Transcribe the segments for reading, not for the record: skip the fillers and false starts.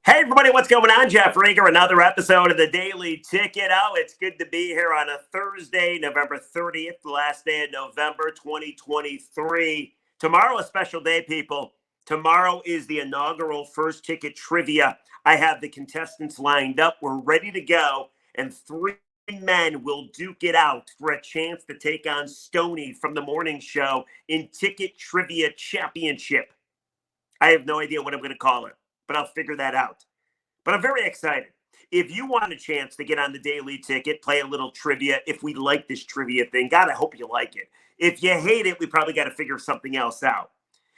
Hey, everybody, what's going on? Jeff Rieger, another episode of the Daily Ticket. Oh, it's good to be here on a Thursday, November 30th, the last day of November 2023. Tomorrow, a special day, people. Tomorrow is the inaugural First Ticket Trivia. I have the contestants lined up. We're ready to go, and three men will duke it out for a chance to take on Stoney from the morning show in Ticket Trivia Championship. I have no idea what I'm going to call it, but I'll figure that out. But I'm very excited. If you want a chance to get on the Daily Ticket, play a little trivia, if we like this trivia thing, God, I hope you like it. If you hate it, we probably got to figure something else out.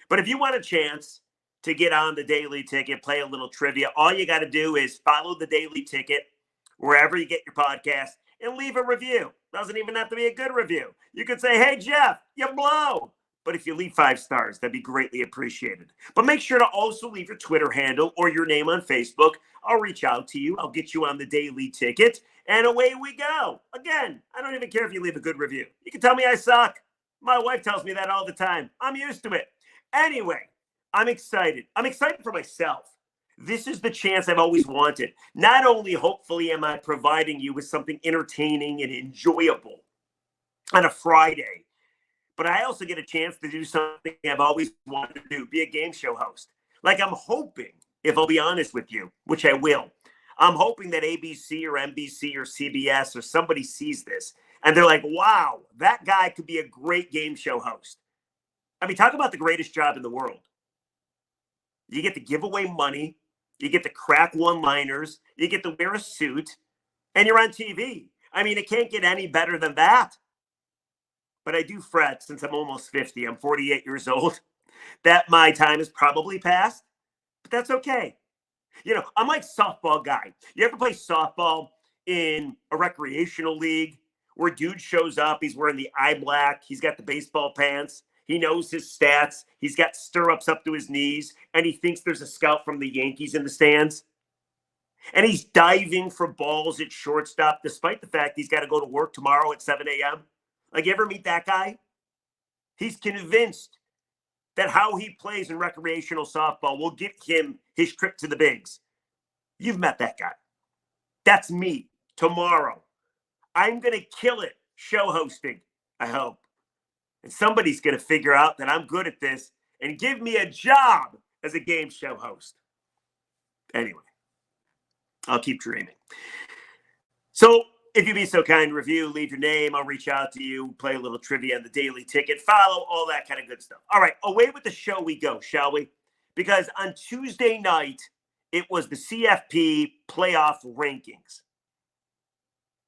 But if you want a chance to get on the Daily Ticket, play a little trivia, all you got to do is follow the Daily Ticket wherever you get your podcast and leave a review. Doesn't even have to be a good review. You could say, hey, Jeff, you blow. But if you leave 5 stars, that'd be greatly appreciated. But make sure to also leave your Twitter handle or your name on Facebook. I'll reach out to you. I'll get you on the Daily Ticket. And away we go. Again, I don't even care if you leave a good review. You can tell me I suck. My wife tells me that all the time. I'm used to it. Anyway, I'm excited. I'm excited for myself. This is the chance I've always wanted. Not only, hopefully, am I providing you with something entertaining and enjoyable on a Friday, but I also get a chance to do something I've always wanted to do, be a game show host. Like I'm hoping, if I'll be honest with you, which I will, I'm hoping that ABC or NBC or CBS or somebody sees this and they're like, wow, that guy could be a great game show host. I mean, talk about the greatest job in the world. You get to give away money. You get to crack one-liners. You get to wear a suit and you're on TV. I mean, it can't get any better than that. But I do fret since I'm almost 50. I'm 48 years old. That my time is probably past, but that's okay. You know, I'm like softball guy. You ever play softball in a recreational league where dude shows up, he's wearing the eye black, he's got the baseball pants, he knows his stats, he's got stirrups up to his knees, and he thinks there's a scout from the Yankees in the stands? And he's diving for balls at shortstop despite the fact he's got to go to work tomorrow at 7 a.m.? Like, you ever meet that guy? He's convinced that how he plays in recreational softball will get him his trip to the bigs. You've met that guy. That's me tomorrow. I'm going to kill it show hosting, I hope. And somebody's going to figure out that I'm good at this and give me a job as a game show host. Anyway, I'll keep dreaming. So, if you'd be so kind, review, leave your name. I'll reach out to you, play a little trivia on the Daily Ticket, follow, all that kind of good stuff. All right, away with the show we go, shall we? Because on Tuesday night, it was the CFP playoff rankings.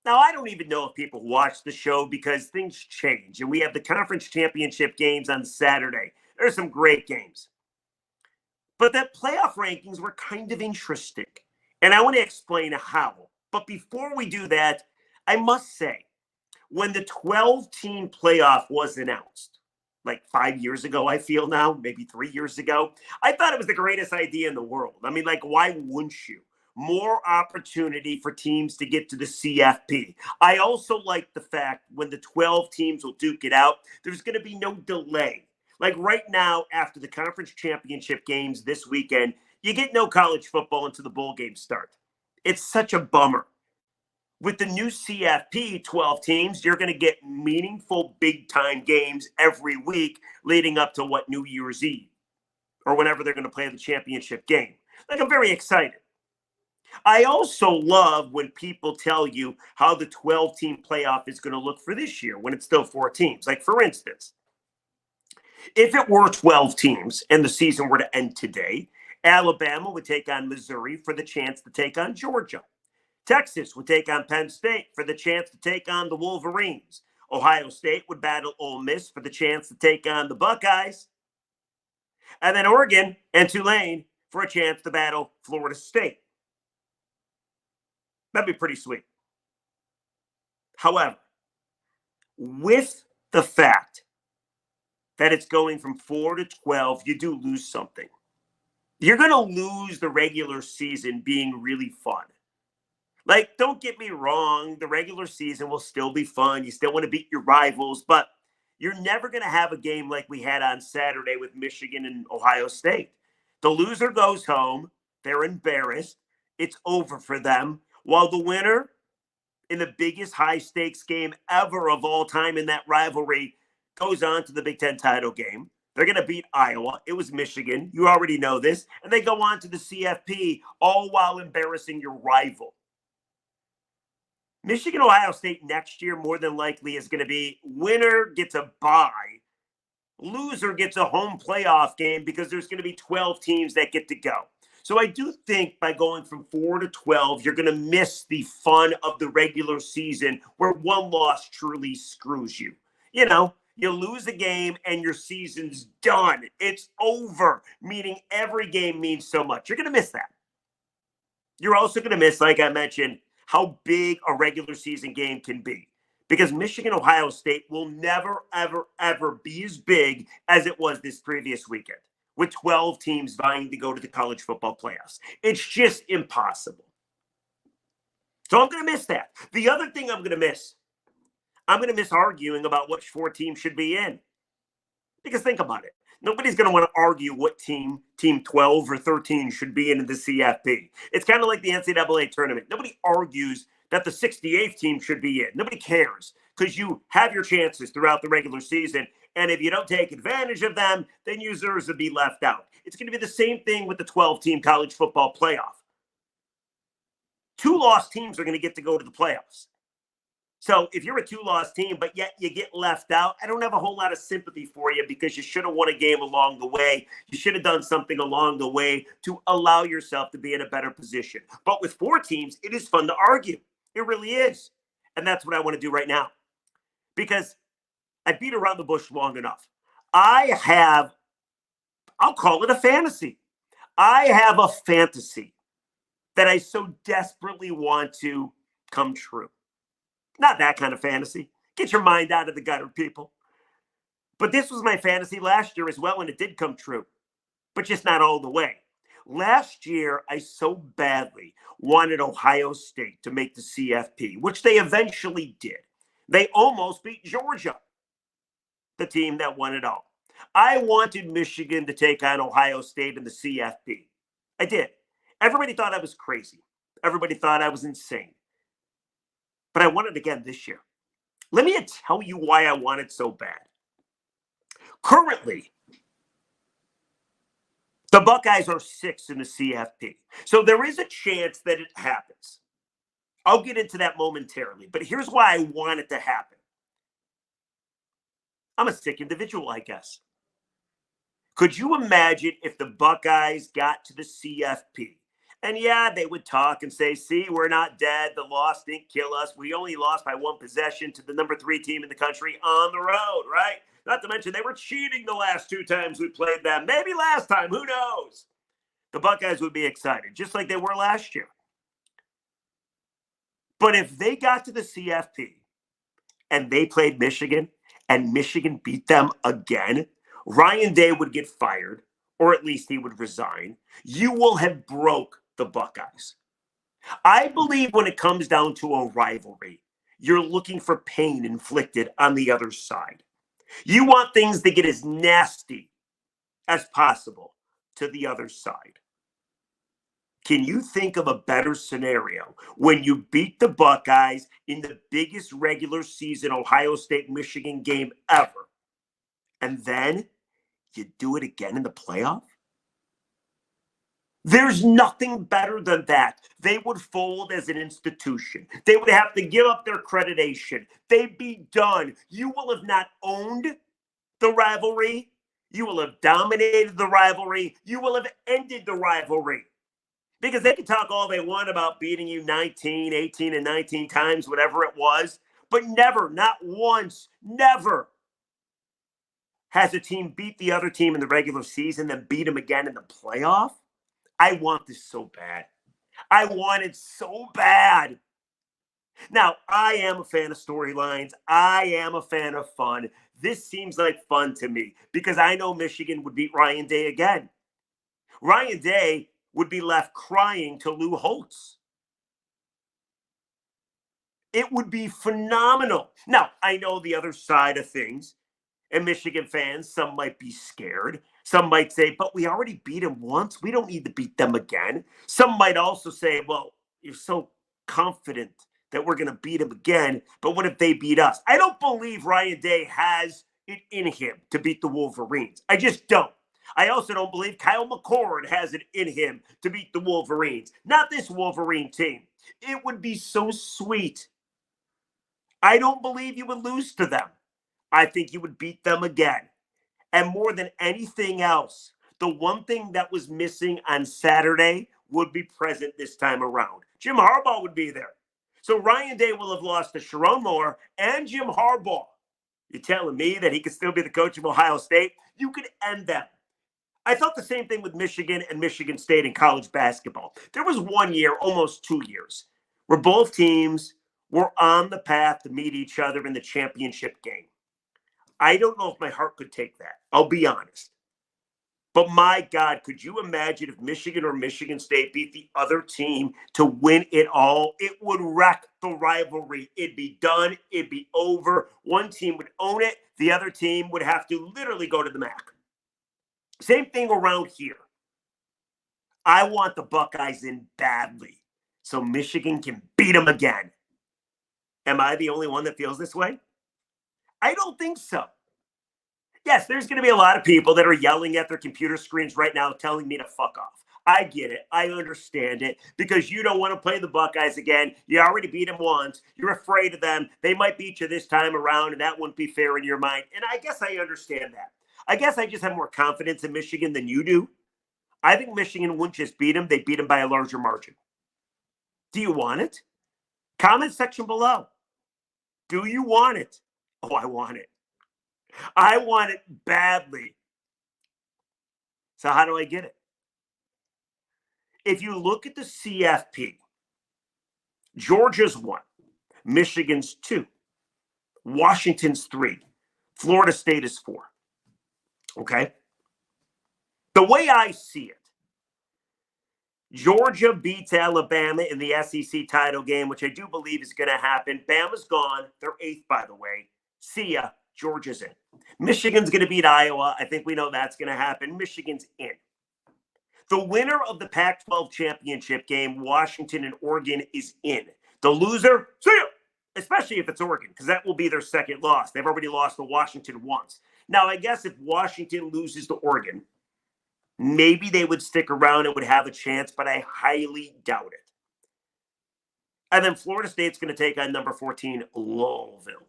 Now, I don't even know if people watch the show because things change, and we have the conference championship games on Saturday. There's some great games. But the playoff rankings were kind of interesting, and I want to explain how. But before we do that, I must say, when the 12-team playoff was announced, like 5 years ago, I feel now, maybe 3 years ago, I thought it was the greatest idea in the world. I mean, like, why wouldn't you? More opportunity for teams to get to the CFP. I also like the fact when the 12 teams will duke it out, there's going to be no delay. Like right now, after the conference championship games this weekend, you get no college football until the bowl games start. It's such a bummer. With the new CFP, 12 teams, you're going to get meaningful big-time games every week leading up to New Year's Eve or whenever they're going to play the championship game. Like, I'm very excited. I also love when people tell you how the 12-team playoff is going to look for this year when it's still 4 teams. Like, for instance, if it were 12 teams and the season were to end today, Alabama would take on Missouri for the chance to take on Georgia. Texas would take on Penn State for the chance to take on the Wolverines. Ohio State would battle Ole Miss for the chance to take on the Buckeyes. And then Oregon and Tulane for a chance to battle Florida State. That'd be pretty sweet. However, with the fact that it's going from 4 to 12, you do lose something. You're going to lose the regular season being really fun. Like, don't get me wrong, the regular season will still be fun. You still want to beat your rivals, but you're never going to have a game like we had on Saturday with Michigan and Ohio State. The loser goes home. They're embarrassed. It's over for them. While the winner in the biggest high stakes game ever of all time in that rivalry goes on to the Big Ten title game. They're going to beat Iowa. It was Michigan. You already know this. And they go on to the CFP, all while embarrassing your rival. Michigan, Ohio State next year, more than likely, is going to be winner gets a bye, loser gets a home playoff game because there's going to be 12 teams that get to go. So I do think by going from 4 to 12, you're going to miss the fun of the regular season where one loss truly screws you. You know, you lose a game and your season's done. It's over, meaning every game means so much. You're going to miss that. You're also going to miss, like I mentioned, how big a regular season game can be. Because Michigan, Ohio State will never, ever, ever be as big as it was this previous weekend, with 12 teams vying to go to the college football playoffs. It's just impossible. So I'm going to miss that. The other thing I'm going to miss arguing about which 4 teams should be in. Because think about it. Nobody's going to want to argue what team 12 or 13 should be in the CFP. It's kind of like the NCAA tournament. Nobody argues that the 68th team should be in. Nobody cares because you have your chances throughout the regular season. And if you don't take advantage of them, then you deserve to be left out. It's going to be the same thing with the 12-team college football playoff. 2 lost teams are going to get to go to the playoffs. So if you're a 2-loss team, but yet you get left out, I don't have a whole lot of sympathy for you because you should have won a game along the way. You should have done something along the way to allow yourself to be in a better position. But with 4 teams, it is fun to argue. It really is. And that's what I want to do right now. Because I beat around the bush long enough. I'll call it a fantasy. I have a fantasy that I so desperately want to come true. Not that kind of fantasy. Get your mind out of the gutter, people. But this was my fantasy last year as well, and it did come true. But just not all the way. Last year, I so badly wanted Ohio State to make the CFP, which they eventually did. They almost beat Georgia, the team that won it all. I wanted Michigan to take on Ohio State in the CFP. I did. Everybody thought I was crazy. Everybody thought I was insane. But I won it again this year. Let me tell you why I want it so bad. Currently, the Buckeyes are 6 in the CFP. So there is a chance that it happens. I'll get into that momentarily. But here's why I want it to happen. I'm a sick individual, I guess. Could you imagine if the Buckeyes got to the CFP? And yeah, they would talk and say, see, we're not dead. The loss didn't kill us. We only lost by 1 possession to the number 3 team in the country on the road, right? Not to mention they were cheating the last 2 times we played them. Maybe last time, who knows? The Buckeyes would be excited, just like they were last year. But if they got to the CFP and they played Michigan and Michigan beat them again, Ryan Day would get fired, or at least he would resign. You will have broke the Buckeyes. I believe when it comes down to a rivalry, you're looking for pain inflicted on the other side. You want things to get as nasty as possible to the other side. Can you think of a better scenario when you beat the Buckeyes in the biggest regular season Ohio State-Michigan game ever, and then you do it again in the playoff? There's nothing better than that. They would fold as an institution. They would have to give up their accreditation. They'd be done. You will have not owned the rivalry. You will have dominated the rivalry. You will have ended the rivalry. Because they can talk all they want about beating you 19, 18, and 19 times, whatever it was. But never, not once, never has a team beat the other team in the regular season, then beat them again in the playoff. I want this so bad. I want it so bad. Now, I am a fan of storylines. I am a fan of fun. This seems like fun to me because I know Michigan would beat Ryan Day again. Ryan Day would be left crying to Lou Holtz. It would be phenomenal. Now, I know the other side of things And Michigan fans, some might be scared. Some might say, but we already beat them once. We don't need to beat them again. Some might also say, well, you're so confident that we're going to beat them again, but what if they beat us? I don't believe Ryan Day has it in him to beat the Wolverines. I just don't. I also don't believe Kyle McCord has it in him to beat the Wolverines. Not this Wolverine team. It would be so sweet. I don't believe you would lose to them. I think you would beat them again. And more than anything else, the one thing that was missing on Saturday would be present this time around. Jim Harbaugh would be there. So Ryan Day will have lost to Sharon Moore and Jim Harbaugh. You're telling me that he could still be the coach of Ohio State? You could end them. I thought the same thing with Michigan and Michigan State in college basketball. There was 1 year, almost 2 years, where both teams were on the path to meet each other in the championship game. I don't know if my heart could take that. I'll be honest. But my God, could you imagine if Michigan or Michigan State beat the other team to win it all? It would wreck the rivalry. It'd be done. It'd be over. One team would own it. The other team would have to literally go to the MAC. Same thing around here. I want the Buckeyes in badly so Michigan can beat them again. Am I the only one that feels this way? I don't think so. Yes, there's going to be a lot of people that are yelling at their computer screens right now telling me to fuck off. I get it. I understand it because you don't want to play the Buckeyes again. You already beat them once. You're afraid of them. They might beat you this time around, and that wouldn't be fair in your mind. And I guess I understand that. I guess I just have more confidence in Michigan than you do. I think Michigan wouldn't just beat them. They'd beat them by a larger margin. Do you want it? Comment section below. Do you want it? Oh, I want it. I want it badly. So how do I get it? If you look at the CFP, Georgia's 1, Michigan's 2, Washington's 3, Florida State is 4. Okay? The way I see it, Georgia beats Alabama in the SEC title game, which I do believe is going to happen. Bama's gone. They're 8th, by the way. See ya. Georgia's in. Michigan's going to beat Iowa. I think we know that's going to happen. Michigan's in. The winner of the Pac-12 championship game, Washington and Oregon, is in. The loser, see ya. Especially if it's Oregon, because that will be their second loss. They've already lost to Washington once. Now, I guess if Washington loses to Oregon, maybe they would stick around and would have a chance, but I highly doubt it. And then Florida State's going to take on number 14, Louisville.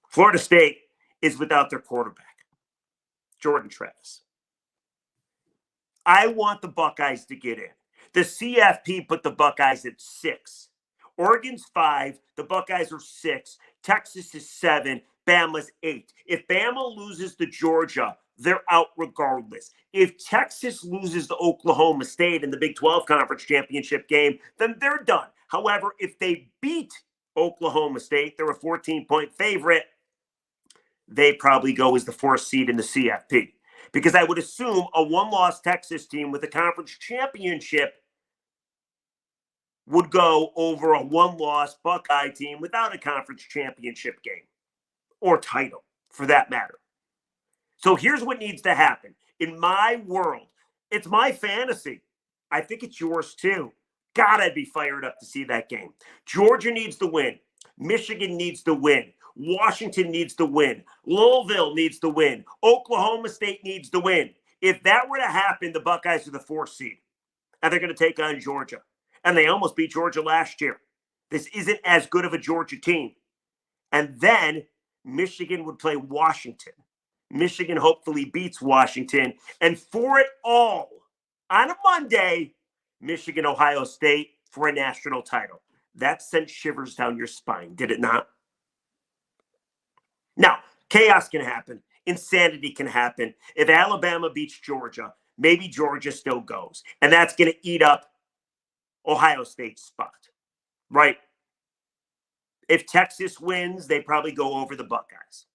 Florida State is without their quarterback, Jordan Travis. I want the Buckeyes to get in. The CFP put the Buckeyes at 6. Oregon's 5. The Buckeyes are 6. Texas is 7. Bama's 8. If Bama loses to Georgia, they're out regardless. If Texas loses to Oklahoma State in the Big 12 Conference Championship game, then they're done. However, if they beat Oklahoma State, they're a 14-point favorite, they probably go as the 4th seed in the CFP. Because I would assume a one-loss Texas team with a conference championship would go over a one-loss Buckeye team without a conference championship game or title, for that matter. So here's what needs to happen. In my world, it's my fantasy. I think it's yours too. God, I'd be fired up to see that game. Georgia needs to win. Michigan needs to win. Washington needs to win. Louisville needs to win. Oklahoma State needs to win. If that were to happen, the Buckeyes are the 4th seed. And they're going to take on Georgia. And they almost beat Georgia last year. This isn't as good of a Georgia team. And then Michigan would play Washington. Michigan hopefully beats Washington. And for it all, on a Monday, Michigan, Ohio State for a national title. That sent shivers down your spine, did it not? Now, chaos can happen. Insanity can happen. If Alabama beats Georgia, maybe Georgia still goes. And that's going to eat up Ohio State's spot, right? If Texas wins, they probably go over the Buckeyes.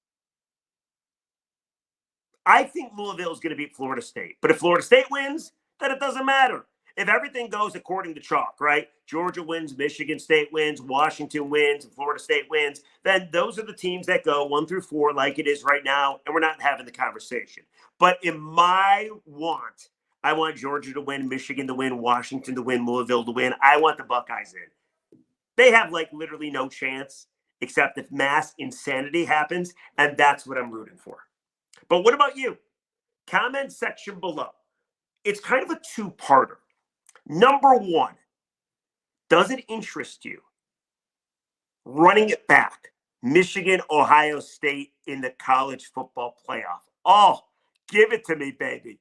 I think Louisville is going to beat Florida State. But if Florida State wins, then it doesn't matter. If everything goes according to chalk, right? Georgia wins, Michigan State wins, Washington wins, and Florida State wins, then those are the teams that go 1-4 like it is right now, and we're not having the conversation. But in my want, I want Georgia to win, Michigan to win, Washington to win, Louisville to win. I want the Buckeyes in. They have like literally no chance except if mass insanity happens, and that's what I'm rooting for. But what about you? Comment section below. It's kind of a two-parter. Number one, does it interest you running it back, Michigan, Ohio State in the college football playoff? Oh, give it to me, baby.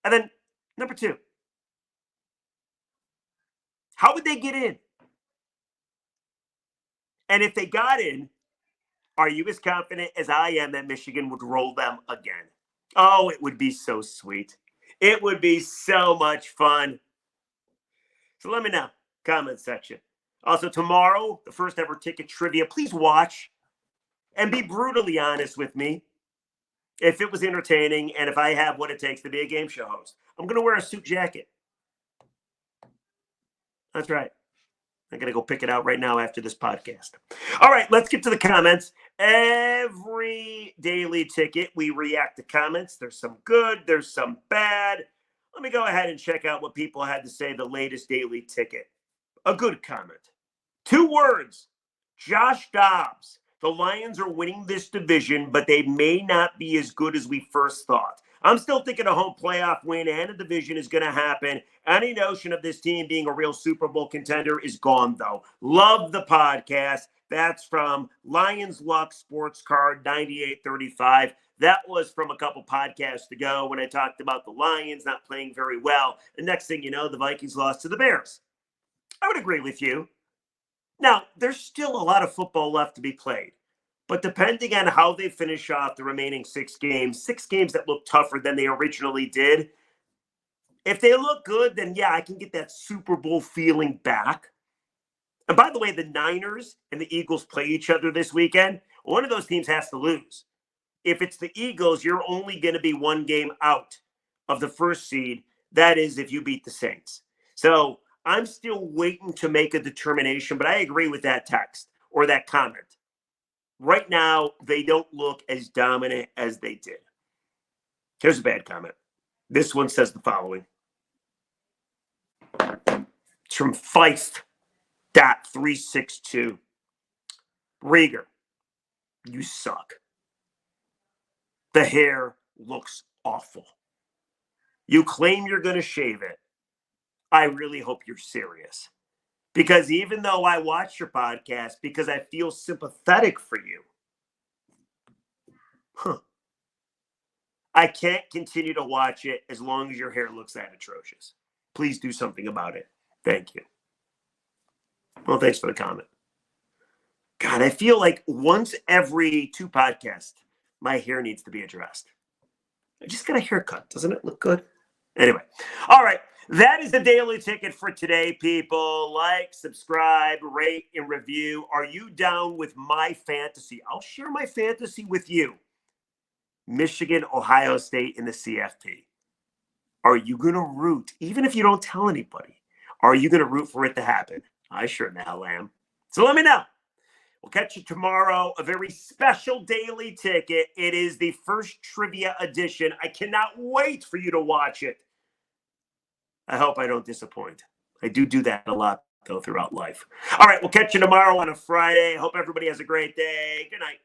And then number two, how would they get in? And if they got in, are you as confident as I am that Michigan would roll them again? Oh, it would be so sweet. It would be so much fun. So let me know. Comment section. Also, tomorrow, the first ever ticket trivia. Please watch and be brutally honest with me if it was entertaining and if I have what it takes to be a game show host. I'm going to wear a suit jacket. That's right. I'm going to go pick it out right now after this podcast. All right, let's get to the comments. Every daily ticket, we react to comments. There's some good, there's some bad. Let me go ahead and check out what people had to say the latest daily ticket. A good comment. 2 words. Josh Dobbs. The Lions are winning this division, but they may not be as good as we first thought. I'm still thinking a home playoff win and a division is going to happen. Any notion of this team being a real Super Bowl contender is gone, though. Love the podcast. That's from Lions Luck Sports Card 9835. That was from a couple podcasts ago when I talked about the Lions not playing very well. The next thing you know, the Vikings lost to the Bears. I would agree with you. Now, there's still a lot of football left to be played. But depending on how they finish off the remaining 6 games that look tougher than they originally did, if they look good, then yeah, I can get that Super Bowl feeling back. And by the way, the Niners and the Eagles play each other this weekend. One of those teams has to lose. If it's the Eagles, you're only going to be 1 game out of the first seed. That is if you beat the Saints. So I'm still waiting to make a determination, but I agree with that text or that comment. Right now, they don't look as dominant as they did. Here's a bad comment. This one says the following. It's from Feist.362. Rieger, you suck. The hair looks awful. You claim you're going to shave it. I really hope you're serious. Because even though I watch your podcast because I feel sympathetic for you, I can't continue to watch it as long as your hair looks that atrocious. Please do something about it. Thank you. Well, thanks for the comment. God, I feel like once every 2 podcasts, my hair needs to be addressed. I just got a haircut. Doesn't it look good? Anyway. All right. That is the daily ticket for today, people. Like, subscribe, rate, and review. Are you down with my fantasy? I'll share my fantasy with you. Michigan, Ohio State in the CFP. Are you going to root, even if you don't tell anybody, are you going to root for it to happen? I sure the hell am. So let me know. We'll catch you tomorrow. A very special daily ticket. It is the first trivia edition. I cannot wait for you to watch it. I hope I don't disappoint. I do that a lot, though, throughout life. All right, we'll catch you tomorrow on a Friday. Hope everybody has a great day. Good night.